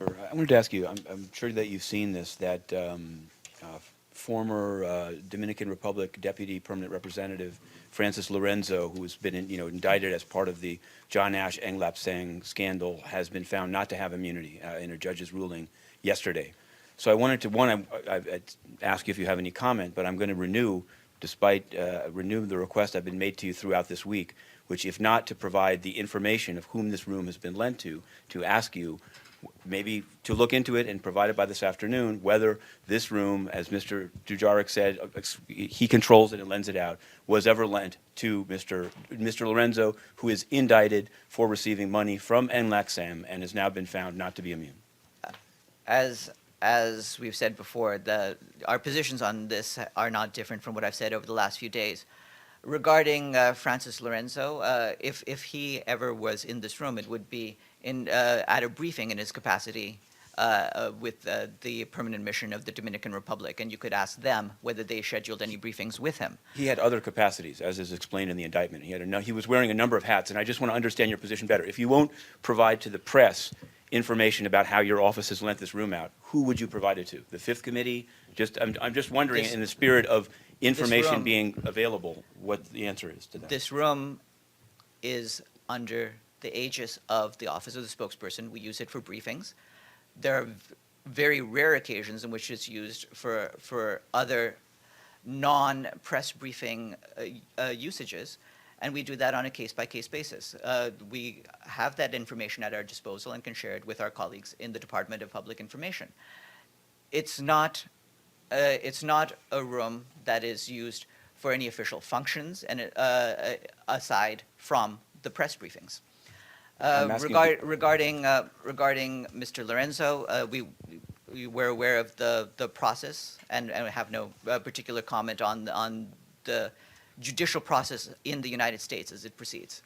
I wanted to ask you, I'm sure that you've seen this, that former Dominican Republic Deputy Permanent Representative Francis Lorenzo, who has been indicted as part of the John Ashe Ng Lap Seng scandal, has been found not to have immunity in a judge's ruling yesterday. So I wanted to, I'd ask you if you have any comment, but I'm going to renew the request I've been made to you throughout this week, which, if not to provide the information of whom this room has been lent to ask you maybe to look into it and provide it by this afternoon, whether this room, as Mr. Dujarric said, he controls it and lends it out, was ever lent to Mr. Lorenzo, who is indicted for receiving money from Ng Lap Seng and has now been found not to be immune. As we've said before, our positions on this are not different from what I've said over the last few days. Regarding Francis Lorenzo, if he ever was in this room, it would be at a briefing in his capacity with the permanent mission of the Dominican Republic, and you could ask them whether they scheduled any briefings with him. He had other capacities, as is explained in the indictment. He was wearing a number of hats, and I just want to understand your position better. If you won't provide to the press information about how your office has lent this room out, who would you provide it to? The Fifth Committee? I'm just wondering, in the spirit of information being available, what the answer is to that. This room is under the aegis of the Office of the Spokesperson. We use it for briefings. There are very rare occasions in which it's used for other non-press briefing usages, and we do that on a case-by-case basis. We have that information at our disposal and can share it with our colleagues in the Department of Public Information. It's not a room that is used for any official functions and aside from the press briefings. Regarding Mr. Lorenzo, we're aware of the process and have no particular comment on the judicial process in the United States as it proceeds.